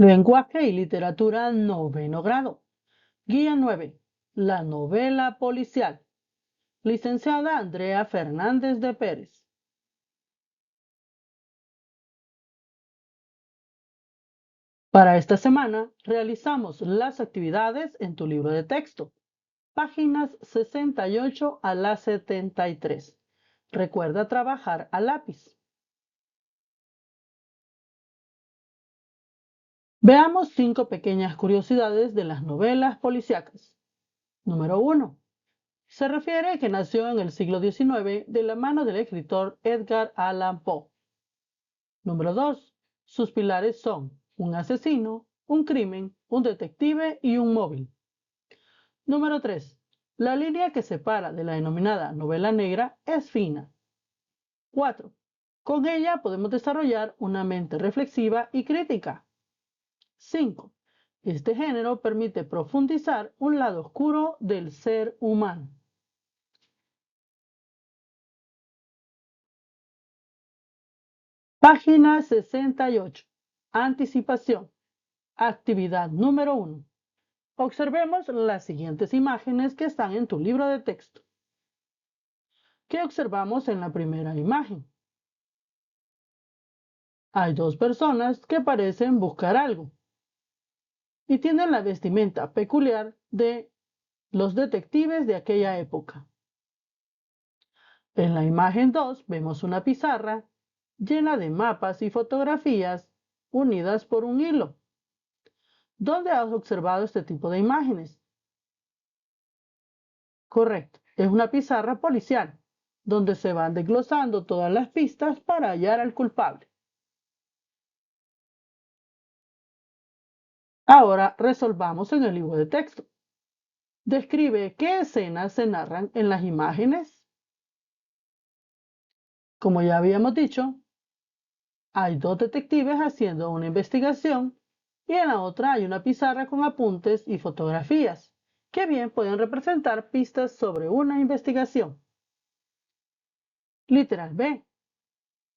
Lenguaje y literatura, noveno grado. Guía 9. La novela policial. Licenciada Andrea Fernández de Pérez. Para esta semana realizamos las actividades en tu libro de texto, páginas 68 a la 73. Recuerda trabajar a lápiz. Veamos 5 pequeñas curiosidades de las novelas policíacas. Número 1. Se refiere a que nació en el siglo XIX de la mano del escritor Edgar Allan Poe. Número 2. Sus pilares son un asesino, un crimen, un detective y un móvil. Número 3. La línea que separa de la denominada novela negra es fina. 4. Con ella podemos desarrollar una mente reflexiva y crítica. 5. Este género permite profundizar un lado oscuro del ser humano. Página 68. Anticipación. Actividad número 1. Observemos las siguientes imágenes que están en tu libro de texto. ¿Qué observamos en la primera imagen? Hay 2 personas que parecen buscar algo y tienen la vestimenta peculiar de los detectives de aquella época. En la imagen 2 vemos una pizarra llena de mapas y fotografías unidas por un hilo. ¿Dónde has observado este tipo de imágenes? Correcto, es una pizarra policial, donde se van desglosando todas las pistas para hallar al culpable. Ahora resolvamos en el libro de texto. Describe qué escenas se narran en las imágenes. Como ya habíamos dicho, hay 2 detectives haciendo una investigación y en la otra hay una pizarra con apuntes y fotografías, que bien pueden representar pistas sobre una investigación. Literal B.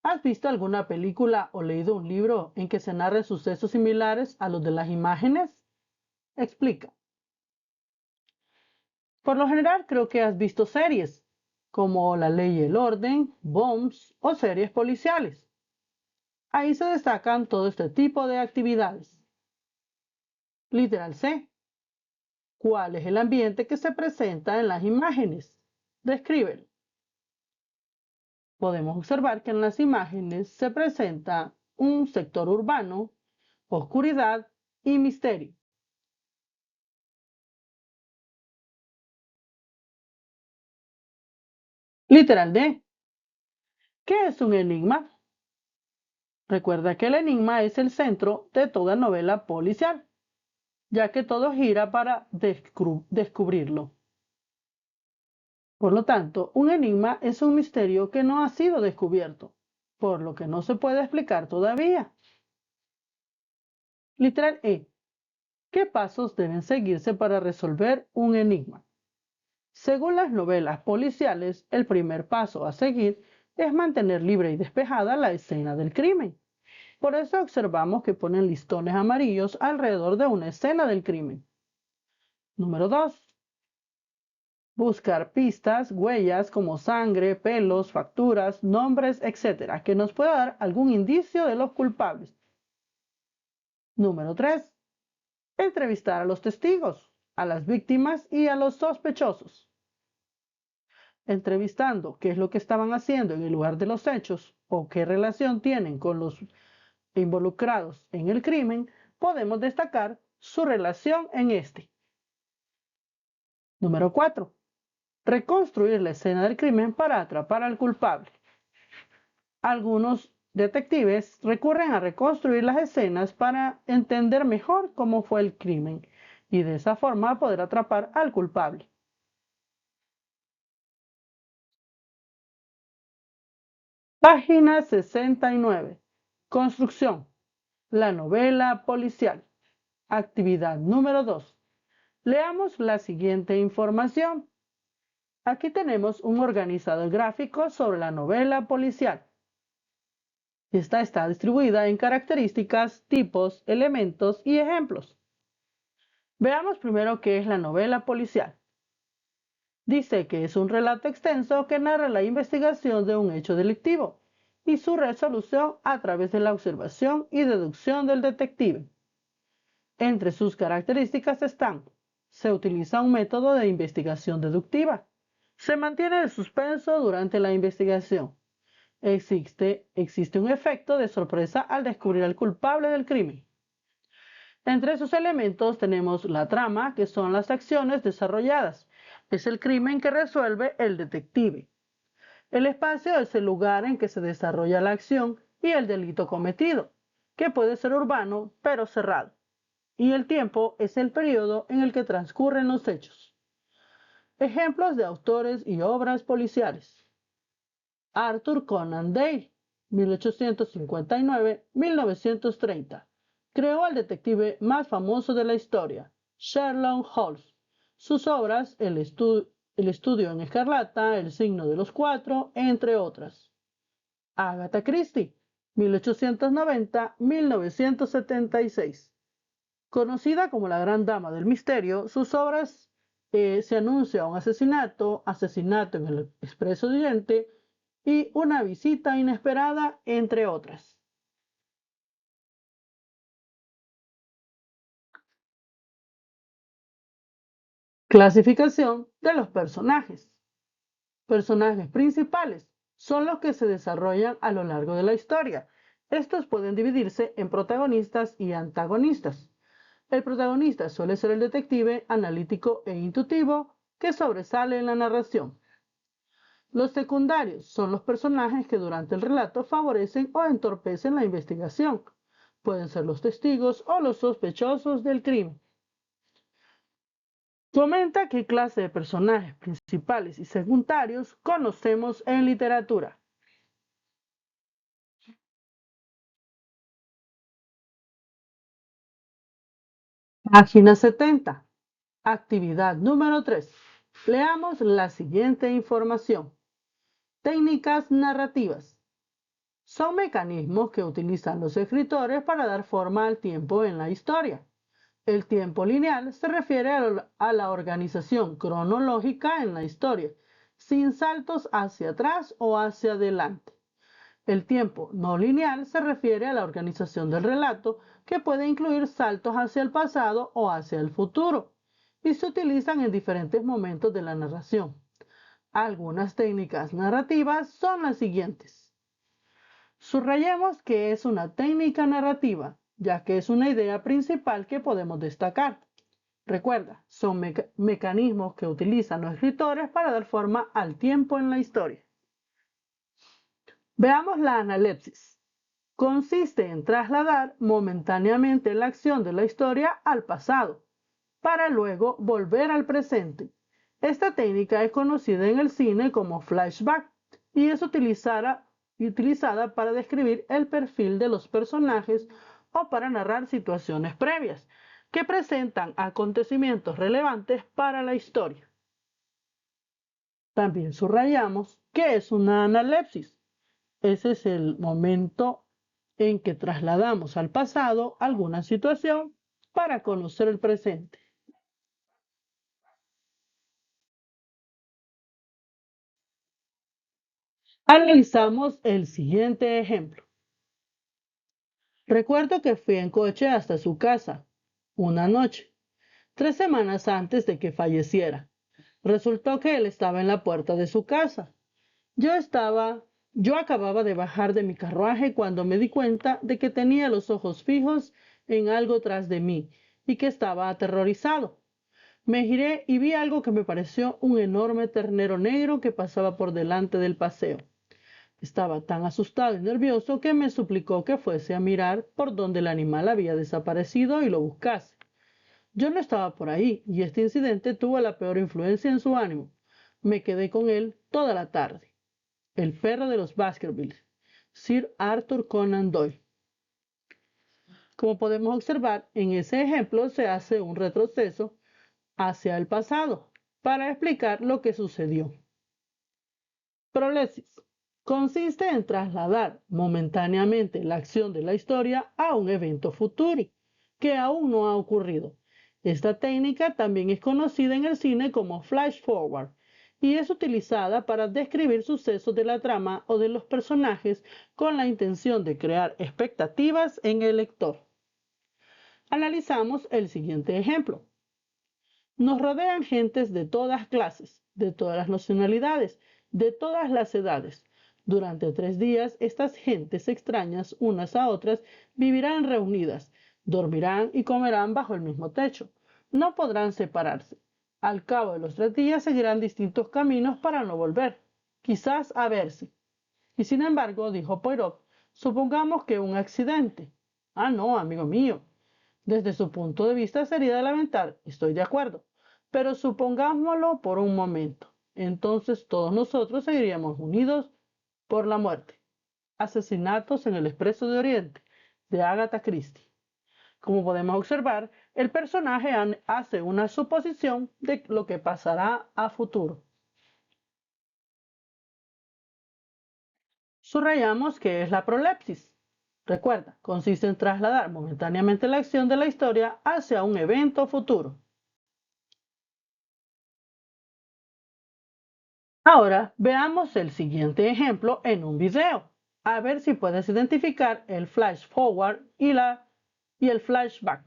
¿Has visto alguna película o leído un libro en que se narren sucesos similares a los de las imágenes? Explica. Por lo general creo que has visto series, como La Ley y el Orden, Bombs o series policiales. Ahí se destacan todo este tipo de actividades. Literal C. ¿Cuál es el ambiente que se presenta en las imágenes? Descríbelo. Podemos observar que en las imágenes se presenta un sector urbano, oscuridad y misterio. Literal D. ¿Qué es un enigma? Recuerda que el enigma es el centro de toda novela policial, ya que todo gira para descubrirlo. Por lo tanto, un enigma es un misterio que no ha sido descubierto, por lo que no se puede explicar todavía. Literal E. ¿Qué pasos deben seguirse para resolver un enigma? Según las novelas policiales, el primer paso a seguir es mantener libre y despejada la escena del crimen. Por eso observamos que ponen listones amarillos alrededor de una escena del crimen. Número 2. Buscar pistas, huellas como sangre, pelos, facturas, nombres, etc., que nos pueda dar algún indicio de los culpables. Número 3. Entrevistar a los testigos, a las víctimas y a los sospechosos. Entrevistando qué es lo que estaban haciendo en el lugar de los hechos o qué relación tienen con los involucrados en el crimen, podemos destacar su relación en este. Número 4. Reconstruir la escena del crimen para atrapar al culpable. Algunos detectives recurren a reconstruir las escenas para entender mejor cómo fue el crimen y de esa forma poder atrapar al culpable. Página 69. Construcción. La novela policial. Actividad número 2. Leamos la siguiente información. Aquí tenemos un organizador gráfico sobre la novela policial. Esta está distribuida en características, tipos, elementos y ejemplos. Veamos primero qué es la novela policial. Dice que es un relato extenso que narra la investigación de un hecho delictivo y su resolución a través de la observación y deducción del detective. Entre sus características están: se utiliza un método de investigación deductiva, se mantiene el suspenso durante la investigación, existe un efecto de sorpresa al descubrir al culpable del crimen. Entre sus elementos tenemos la trama, que son las acciones desarrolladas. Es el crimen que resuelve el detective. El espacio es el lugar en que se desarrolla la acción y el delito cometido, que puede ser urbano pero cerrado. Y el tiempo es el periodo en el que transcurren los hechos. Ejemplos de autores y obras policiales: Arthur Conan Doyle, 1859-1930. Creó al detective más famoso de la historia, Sherlock Holmes. Sus obras, El estudio en escarlata, El signo de los cuatro, entre otras. Agatha Christie, 1890-1976. Conocida como la Gran Dama del Misterio, sus obras Se anuncia un asesinato, Asesinato en el Expreso de Oriente y Una visita inesperada, entre otras. Clasificación de los personajes. Personajes principales son los que se desarrollan a lo largo de la historia. Estos pueden dividirse en protagonistas y antagonistas. El protagonista suele ser el detective analítico e intuitivo que sobresale en la narración. Los secundarios son los personajes que durante el relato favorecen o entorpecen la investigación. Pueden ser los testigos o los sospechosos del crimen. Comenta qué clase de personajes principales y secundarios conocemos en literatura. Página 70. Actividad número 3. Leamos la siguiente información. Técnicas narrativas. Son mecanismos que utilizan los escritores para dar forma al tiempo en la historia. El tiempo lineal se refiere a la organización cronológica en la historia, sin saltos hacia atrás o hacia adelante. El tiempo no lineal se refiere a la organización del relato, que puede incluir saltos hacia el pasado o hacia el futuro, y se utilizan en diferentes momentos de la narración. Algunas técnicas narrativas son las siguientes. Subrayemos que es una técnica narrativa, ya que es una idea principal que podemos destacar. Recuerda, son mecanismos que utilizan los escritores para dar forma al tiempo en la historia. Veamos la analepsis. Consiste en trasladar momentáneamente la acción de la historia al pasado, para luego volver al presente. Esta técnica es conocida en el cine como flashback y es utilizada para describir el perfil de los personajes o para narrar situaciones previas que presentan acontecimientos relevantes para la historia. También subrayamos que es una analepsis. Ese es el momento en que trasladamos al pasado alguna situación para conocer el presente. Analizamos el siguiente ejemplo. Recuerdo que fui en coche hasta su casa una noche, 3 semanas antes de que falleciera. Resultó que él estaba en la puerta de su casa. Yo estaba, yo acababa de bajar de mi carruaje cuando me di cuenta de que tenía los ojos fijos en algo tras de mí y que estaba aterrorizado. Me giré y vi algo que me pareció un enorme ternero negro que pasaba por delante del paseo. Estaba tan asustado y nervioso que me suplicó que fuese a mirar por donde el animal había desaparecido y lo buscase. Yo no estaba por ahí y este incidente tuvo la peor influencia en su ánimo. Me quedé con él toda la tarde. El perro de los Baskervilles, Sir Arthur Conan Doyle. Como podemos observar, en ese ejemplo se hace un retroceso hacia el pasado para explicar lo que sucedió. Prolesis. Consiste en trasladar momentáneamente la acción de la historia a un evento futuro que aún no ha ocurrido. Esta técnica también es conocida en el cine como flash forward y es utilizada para describir sucesos de la trama o de los personajes con la intención de crear expectativas en el lector. Analizamos el siguiente ejemplo. Nos rodean gentes de todas clases, de todas las nacionalidades, de todas las edades. Durante 3 días, estas gentes extrañas unas a otras vivirán reunidas, dormirán y comerán bajo el mismo techo. No podrán separarse. Al cabo de los 3 días seguirán distintos caminos para no volver, quizás a verse. Y sin embargo, dijo Poirot, supongamos que un accidente. Ah, no, amigo mío. Desde su punto de vista sería de lamentar, estoy de acuerdo, pero supongámoslo por un momento. Entonces todos nosotros seguiríamos unidos por la muerte. Asesinatos en el Expreso de Oriente, de Agatha Christie. Como podemos observar, el personaje hace una suposición de lo que pasará a futuro. Subrayamos que es la prolepsis. Recuerda, consiste en trasladar momentáneamente la acción de la historia hacia un evento futuro. Ahora veamos el siguiente ejemplo en un video. A ver si puedes identificar el flash forward y el flashback.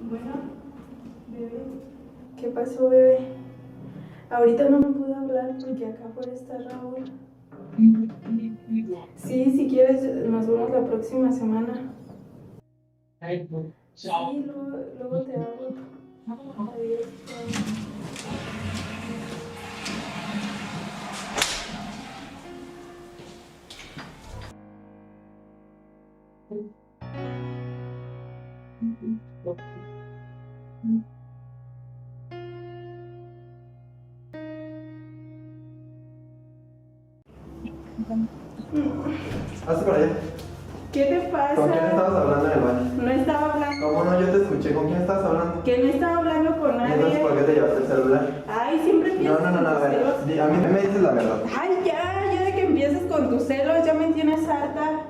Bueno, bebé, ¿qué pasó, bebé? Ahorita no me pude hablar porque acá afuera está Raúl. Sí, si quieres, nos vemos la próxima semana. Sí, luego te hablo. Adiós. Hazte para allá. ¿Qué te pasa? ¿Con quién estabas hablando en el baño? No estaba hablando. ¿Cómo no? Yo te escuché. ¿Con quién estabas hablando? Que no estaba hablando con ¿Y entonces por nadie. qué te llevaste el celular? Ay, siempre No, empiezas no, no, no, a con tus ver. celos. A mí me dices la verdad. Ay, ya de que empieces con tus celos, ya me tienes harta.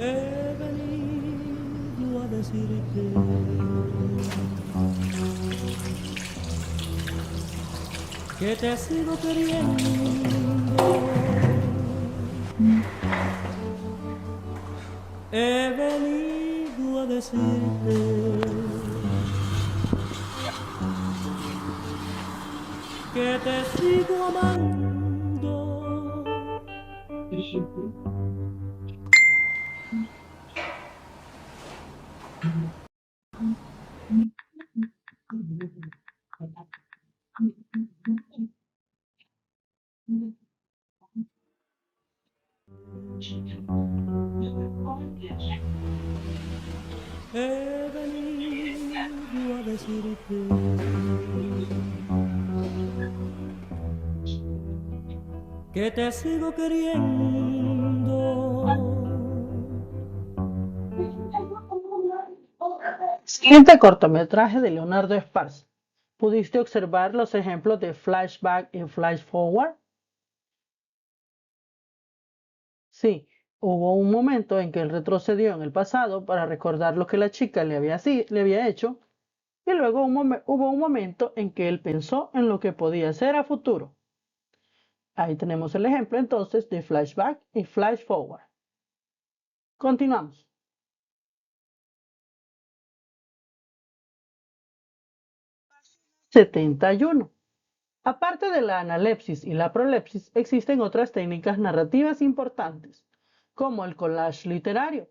He venido a decirte que te sigo queriendo. He venido a decirte que te sigo amando. He venido a decirte que te sigo queriendo. Siguiente cortometraje de Leonardo Sparks. ¿Pudiste observar los ejemplos de flashback y flash forward? Sí, hubo un momento en que él retrocedió en el pasado para recordar lo que la chica le había hecho, y luego hubo un momento en que él pensó en lo que podía hacer a futuro. Ahí tenemos el ejemplo entonces de flashback y flash forward. Continuamos. #71. Aparte de la analepsis y la prolepsis, existen otras técnicas narrativas importantes, como el collage literario,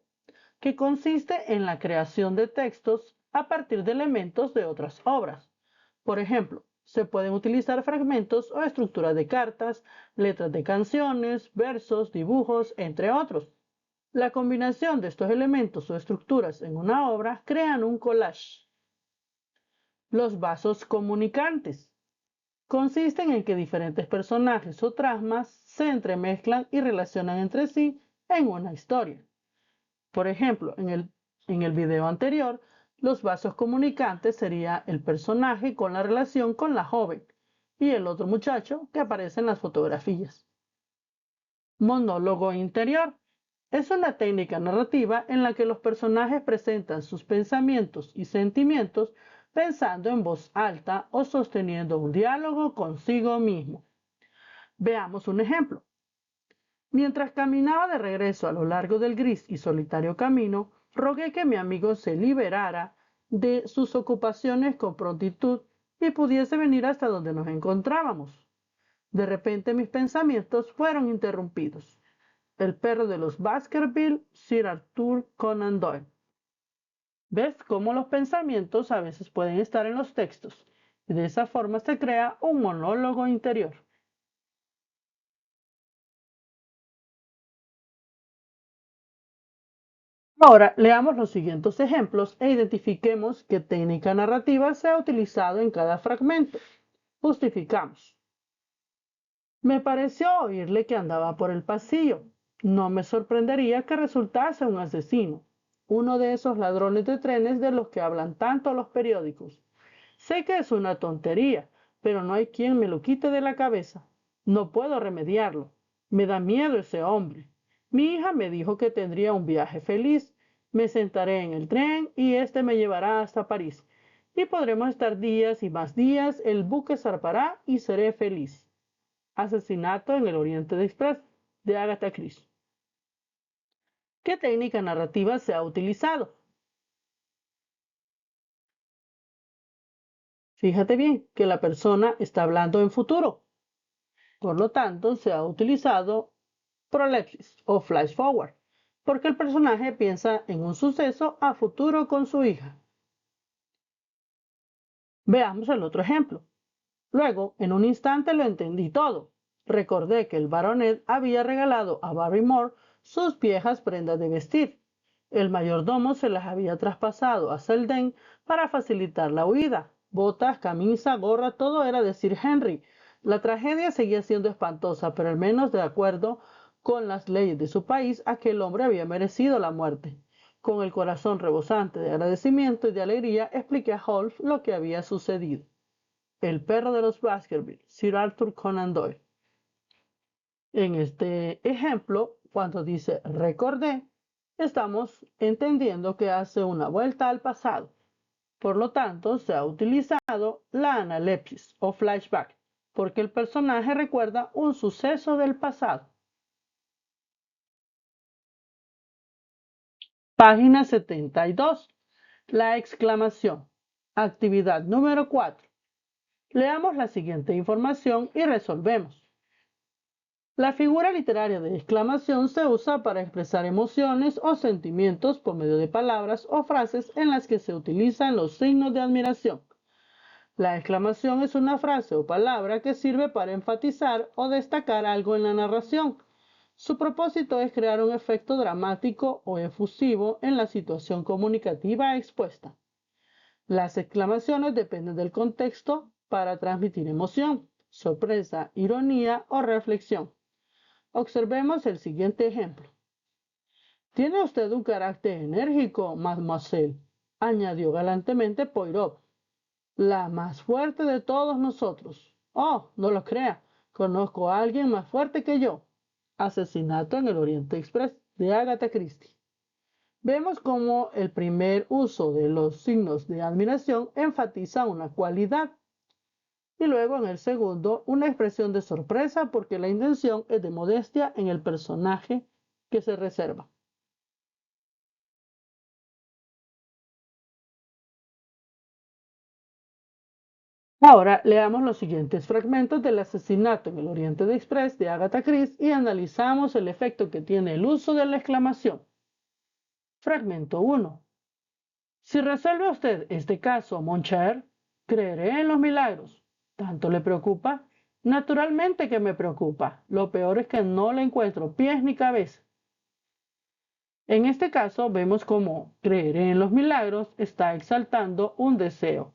que consiste en la creación de textos a partir de elementos de otras obras. Por ejemplo, se pueden utilizar fragmentos o estructuras de cartas, letras de canciones, versos, dibujos, entre otros. La combinación de estos elementos o estructuras en una obra crean un collage. Los vasos comunicantes consisten en que diferentes personajes o tramas se entremezclan y relacionan entre sí en una historia. Por ejemplo, en el video anterior, los vasos comunicantes sería el personaje con la relación con la joven y el otro muchacho que aparece en las fotografías. Monólogo interior. Es una técnica narrativa en la que los personajes presentan sus pensamientos y sentimientos pensando en voz alta o sosteniendo un diálogo consigo mismo. Veamos un ejemplo. Mientras caminaba de regreso a lo largo del gris y solitario camino, rogué que mi amigo se liberara de sus ocupaciones con prontitud y pudiese venir hasta donde nos encontrábamos. De repente mis pensamientos fueron interrumpidos. El perro de los Baskerville, Sir Arthur Conan Doyle. ¿Ves cómo los pensamientos a veces pueden estar en los textos? Y de esa forma se crea un monólogo interior. Ahora leamos los siguientes ejemplos e identifiquemos qué técnica narrativa se ha utilizado en cada fragmento. Justificamos. Me pareció oírle que andaba por el pasillo. No me sorprendería que resultase un asesino, uno de esos ladrones de trenes de los que hablan tanto los periódicos. Sé que es una tontería, pero no hay quien me lo quite de la cabeza. No puedo remediarlo. Me da miedo ese hombre. Mi hija me dijo que tendría un viaje feliz. Me sentaré en el tren y este me llevará hasta París. Y podremos estar días y más días, el buque zarpará y seré feliz. Asesinato en el Oriente Express, de Agatha Christie. ¿Qué técnica narrativa se ha utilizado? Fíjate bien que la persona está hablando en futuro. Por lo tanto, se ha utilizado prolepsis o flash forward, porque el personaje piensa en un suceso a futuro con su hija. Veamos el otro ejemplo. Luego, en un instante lo entendí todo. Recordé que el baronet había regalado a Barrymore sus viejas prendas de vestir. El mayordomo se las había traspasado a Selden para facilitar la huida. Botas, camisa, gorra, todo era de Sir Henry. La tragedia seguía siendo espantosa, pero al menos de acuerdo con las leyes de su país, aquel hombre había merecido la muerte. Con el corazón rebosante de agradecimiento y de alegría, expliqué a Holmes lo que había sucedido. El perro de los Baskerville, Sir Arthur Conan Doyle. En este ejemplo, cuando dice recordé, estamos entendiendo que hace una vuelta al pasado. Por lo tanto, se ha utilizado la analepsis o flashback, porque el personaje recuerda un suceso del pasado. Página 72. La exclamación. Actividad número 4. Leamos la siguiente información y resolvemos. La figura literaria de exclamación se usa para expresar emociones o sentimientos por medio de palabras o frases en las que se utilizan los signos de admiración. La exclamación es una frase o palabra que sirve para enfatizar o destacar algo en la narración. Su propósito es crear un efecto dramático o efusivo en la situación comunicativa expuesta. Las exclamaciones dependen del contexto para transmitir emoción, sorpresa, ironía o reflexión. Observemos el siguiente ejemplo. Tiene usted un carácter enérgico, mademoiselle, añadió galantemente Poirot, la más fuerte de todos nosotros. Oh, no lo crea, conozco a alguien más fuerte que yo. Asesinato en el Oriente Express, de Agatha Christie. Vemos cómo el primer uso de los signos de admiración enfatiza una cualidad y luego en el segundo una expresión de sorpresa porque la intención es de modestia en el personaje que se reserva. Ahora leamos los siguientes fragmentos del Asesinato en el Oriente Express de Agatha Christie y analizamos el efecto que tiene el uso de la exclamación. Fragmento 1. Si resuelve usted este caso, mon cher, creeré en los milagros. ¿Tanto le preocupa? Naturalmente que me preocupa. Lo peor es que no le encuentro pies ni cabeza. En este caso vemos cómo creeré en los milagros está exaltando un deseo.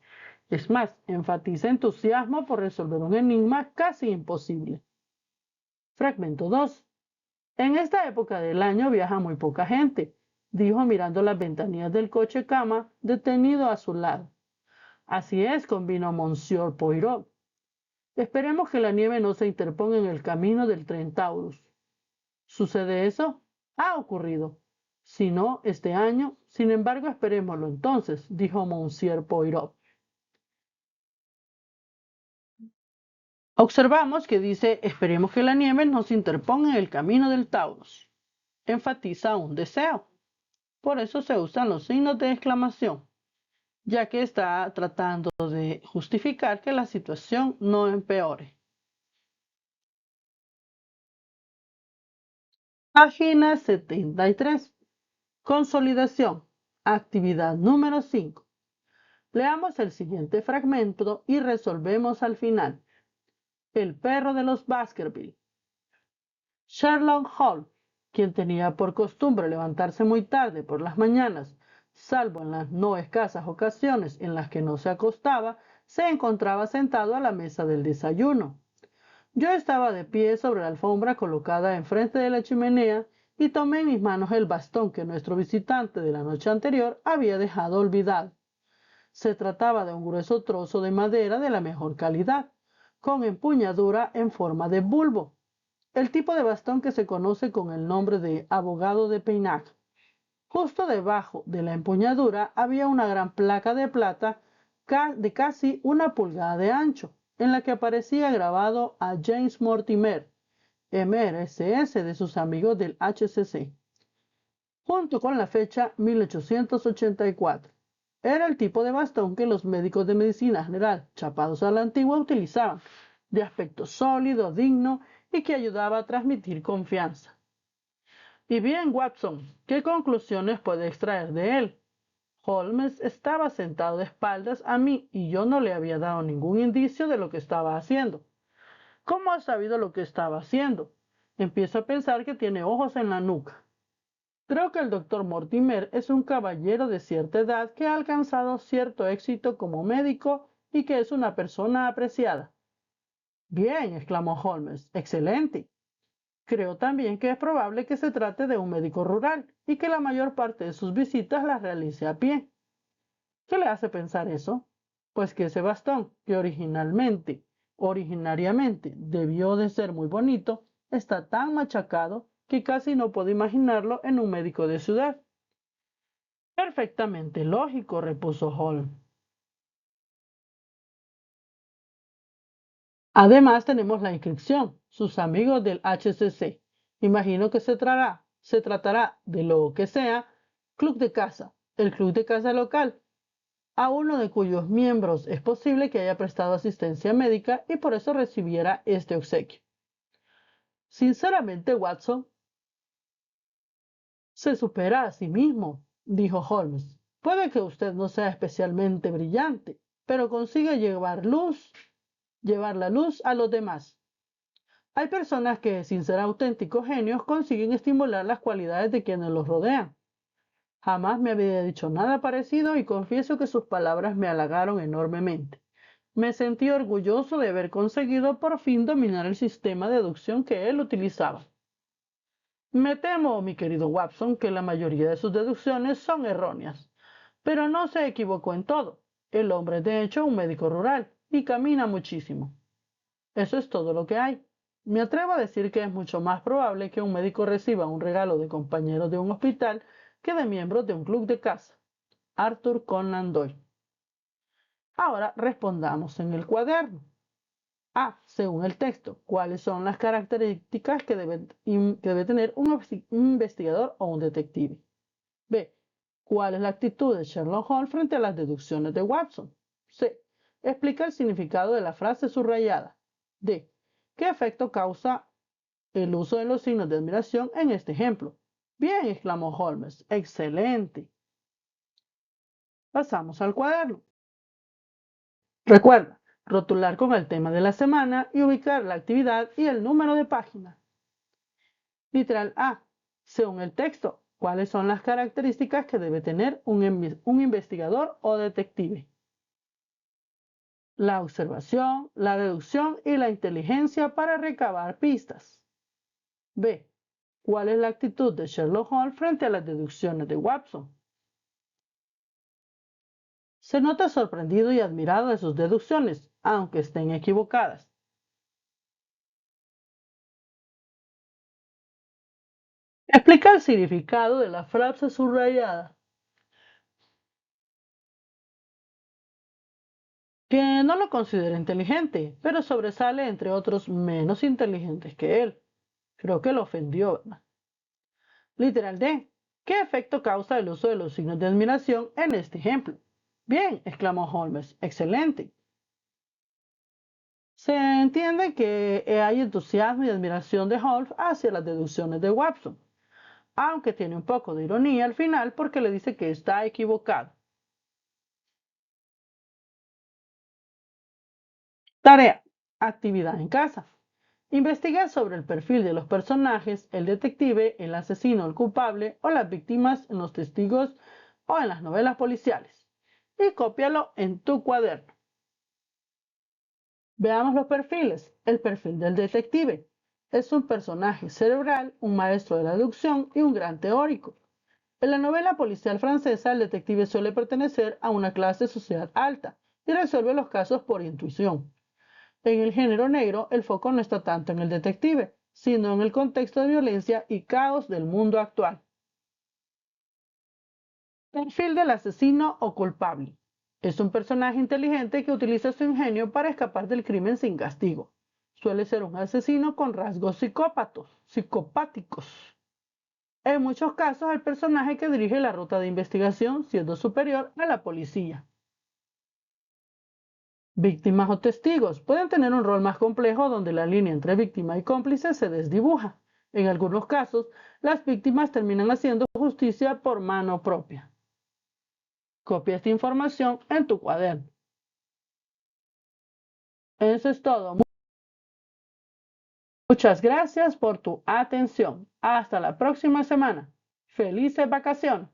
Es más, enfatiza entusiasmo por resolver un enigma casi imposible. Fragmento 2. En esta época del año viaja muy poca gente, dijo mirando las ventanillas del coche cama detenido a su lado. Así es, convino Monsieur Poirot. Esperemos que la nieve no se interponga en el camino del tren Taurus. ¿Sucede eso? Ha ocurrido. Si no, este año, sin embargo, esperémoslo entonces, dijo Monsieur Poirot. Observamos que dice, esperemos que la nieve no se interponga en el camino del Taurus. Enfatiza un deseo. Por eso se usan los signos de exclamación, ya que está tratando de justificar que la situación no empeore. Página 73. Consolidación. Actividad número 5. Leamos el siguiente fragmento y resolvemos al final. El perro de los Baskerville. Sherlock Holmes, quien tenía por costumbre levantarse muy tarde por las mañanas, salvo en las no escasas ocasiones en las que no se acostaba, se encontraba sentado a la mesa del desayuno. Yo estaba de pie sobre la alfombra colocada enfrente de la chimenea y tomé en mis manos el bastón que nuestro visitante de la noche anterior había dejado olvidado. Se trataba de un grueso trozo de madera de la mejor calidad, con empuñadura en forma de bulbo, el tipo de bastón que se conoce con el nombre de abogado de Peynac. Justo debajo de la empuñadura había una gran placa de plata de casi 1 pulgada de ancho, en la que aparecía grabado a James Mortimer, MRSS de sus amigos del HCC, junto con la fecha 1884. Era el tipo de bastón que los médicos de medicina general, chapados a la antigua, utilizaban, de aspecto sólido, digno y que ayudaba a transmitir confianza. Y bien, Watson, ¿qué conclusiones puede extraer de él? Holmes estaba sentado de espaldas a mí y yo no le había dado ningún indicio de lo que estaba haciendo. ¿Cómo ha sabido lo que estaba haciendo? Empiezo a pensar que tiene ojos en la nuca. Creo que el doctor Mortimer es un caballero de cierta edad que ha alcanzado cierto éxito como médico y que es una persona apreciada. Bien, exclamó Holmes, excelente. Creo también que es probable que se trate de un médico rural y que la mayor parte de sus visitas las realice a pie. ¿Qué le hace pensar eso? Pues que ese bastón, que originariamente debió de ser muy bonito, está tan machacado que casi no puedo imaginarlo en un médico de ciudad. Perfectamente lógico, repuso Holmes. Además tenemos la inscripción, sus amigos del HCC. Imagino que se tratará de lo que sea, club de caza, el club de caza local, a uno de cuyos miembros es posible que haya prestado asistencia médica y por eso recibiera este obsequio. Sinceramente, Watson, se supera a sí mismo, dijo Holmes. Puede que usted no sea especialmente brillante, pero consigue llevar la luz a los demás. Hay personas que, sin ser auténticos genios, consiguen estimular las cualidades de quienes los rodean. Jamás me había dicho nada parecido y confieso que sus palabras me halagaron enormemente. Me sentí orgulloso de haber conseguido por fin dominar el sistema de deducción que él utilizaba. Me temo, mi querido Watson, que la mayoría de sus deducciones son erróneas, pero no se equivocó en todo. El hombre es de hecho un médico rural y camina muchísimo. Eso es todo lo que hay. Me atrevo a decir que es mucho más probable que un médico reciba un regalo de compañeros de un hospital que de miembros de un club de caza. Arthur Conan Doyle. Ahora respondamos en el cuaderno. A. Según el texto, ¿cuáles son las características que debe tener un investigador o un detective? B. ¿Cuál es la actitud de Sherlock Holmes frente a las deducciones de Watson? C. Explica el significado de la frase subrayada. D. ¿Qué efecto causa el uso de los signos de admiración en este ejemplo? Bien, exclamó Holmes. Excelente. Pasamos al cuaderno. Recuerda, rotular con el tema de la semana y ubicar la actividad y el número de página. Literal A. Según el texto, ¿cuáles son las características que debe tener un investigador o detective? La observación, la deducción y la inteligencia para recabar pistas. B. ¿Cuál es la actitud de Sherlock Holmes frente a las deducciones de Watson? Se nota sorprendido y admirado de sus deducciones, aunque estén equivocadas. Explica el significado de la frase subrayada. Que no lo considera inteligente, pero sobresale entre otros menos inteligentes que él. Creo que lo ofendió, ¿verdad? Literal D. ¿Qué efecto causa el uso de los signos de admiración en este ejemplo? Bien, exclamó Holmes. Excelente. Se entiende que hay entusiasmo y admiración de Holmes hacia las deducciones de Watson, aunque tiene un poco de ironía al final porque le dice que está equivocado. Tarea. Actividad en casa. Investiga sobre el perfil de los personajes, el detective, el asesino, el culpable o las víctimas en los testigos o en las novelas policiales y cópialo en tu cuaderno. Veamos los perfiles. El perfil del detective. Es un personaje cerebral, un maestro de la deducción y un gran teórico. En la novela policial francesa, el detective suele pertenecer a una clase social alta y resuelve los casos por intuición. En el género negro, el foco no está tanto en el detective, sino en el contexto de violencia y caos del mundo actual. Perfil del asesino o culpable. Es un personaje inteligente que utiliza su ingenio para escapar del crimen sin castigo. Suele ser un asesino con rasgos psicopáticos. En muchos casos, el personaje que dirige la ruta de investigación siendo superior a la policía. Víctimas o testigos pueden tener un rol más complejo donde la línea entre víctima y cómplice se desdibuja. En algunos casos, las víctimas terminan haciendo justicia por mano propia. Copia esta información en tu cuaderno. Eso es todo. Muchas gracias por tu atención. Hasta la próxima semana. Felices vacaciones.